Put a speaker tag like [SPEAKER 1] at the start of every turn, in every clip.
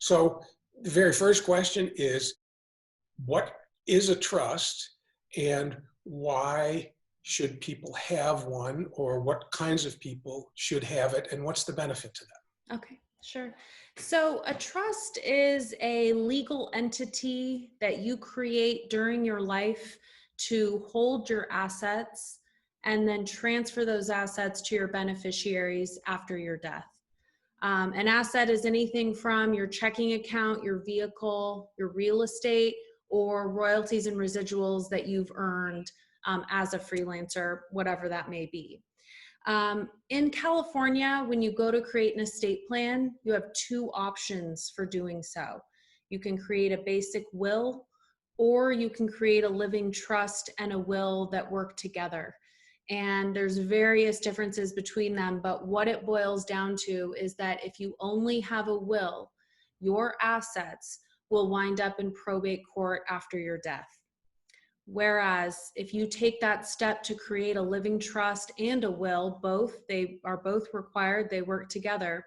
[SPEAKER 1] So the very first question is, what is a trust and why should people have one, or what kinds of people should have it, and what's the benefit to them?
[SPEAKER 2] Okay, sure. So a trust is a legal entity that you create during your life to hold your assets and then transfer those assets to your beneficiaries after your death. An asset is anything from your checking account, your vehicle, your real estate, or royalties and residuals that you've earned as a freelancer, whatever that may be. In California, when you go to create an estate plan, you have two options for doing so. You can create a basic will, or you can create a living trust and a will that work together. And there's various differences between them, but what it boils down to is that if you only have a will, your assets will wind up in probate court after your death. Whereas if you take that step to create a living trust and a will, they are both required, they work together,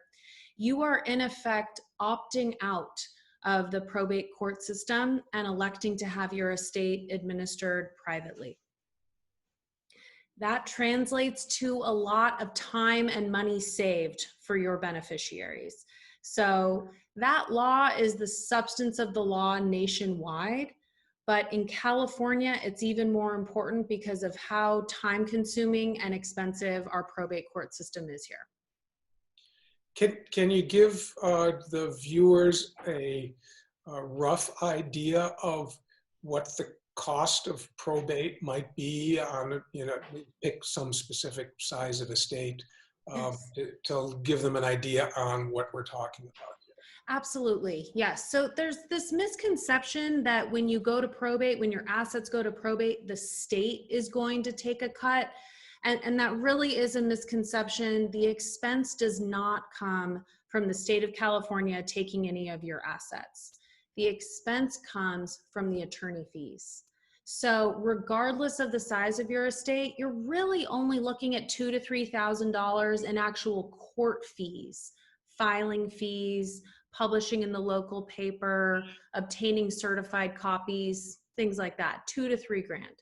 [SPEAKER 2] you are in effect opting out of the probate court system and electing to have your estate administered privately. That translates to a lot of time and money saved for your beneficiaries. So that law is the substance of the law nationwide. But in California, it's even more important because of how time consuming and expensive our probate court system is here.
[SPEAKER 1] Can you give the viewers a rough idea of what the cost of probate might be on, pick some specific size of estate,
[SPEAKER 2] Yes.
[SPEAKER 1] to give them an idea on what we're talking about?
[SPEAKER 2] Absolutely. Yes. So there's this misconception that when you go to probate, when your assets go to probate, the state is going to take a cut. And that really is a misconception. The expense does not come from the state of California taking any of your assets. The expense comes from the attorney fees. So regardless of the size of your estate, you're really only looking at $2,000 to $3,000 in actual court fees, filing fees, publishing in the local paper, obtaining certified copies, things like that, 2 to 3 grand.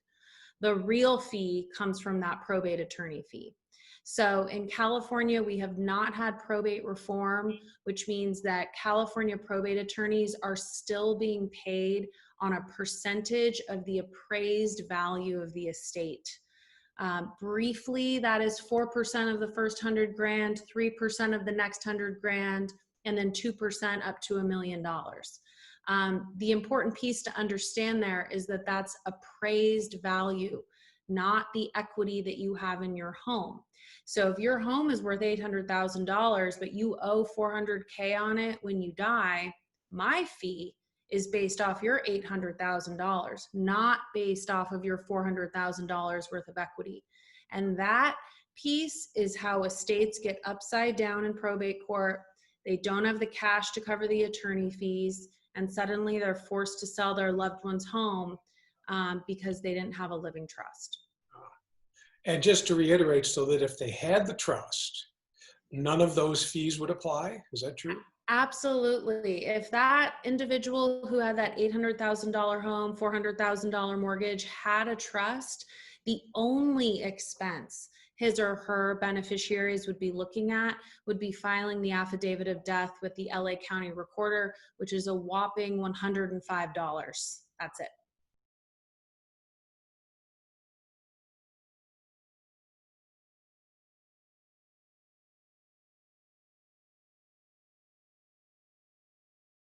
[SPEAKER 2] The real fee comes from that probate attorney fee. So in California, we have not had probate reform, which means that California probate attorneys are still being paid on a percentage of the appraised value of the estate. Briefly, that is 4% of the first 100 grand, 3% of the next 100 grand, and then 2% up to $1 million. The important piece to understand there is that that's appraised value, not the equity that you have in your home. So if your home is worth $800,000, but you owe $400K on it when you die, my fee is based off your $800,000, not based off of your $400,000 worth of equity. And that piece is how estates get upside down in probate court. They don't have the cash to cover the attorney fees, and suddenly they're forced to sell their loved one's home because they didn't have a living trust.
[SPEAKER 1] And just to reiterate, so that if they had the trust, none of those fees would apply? Is that true?
[SPEAKER 2] Absolutely. If that individual who had that $800,000 home, $400,000 mortgage had a trust, the only expense his or her beneficiaries would be looking at would be filing the affidavit of death with the LA County Recorder, which is a whopping $105. That's it.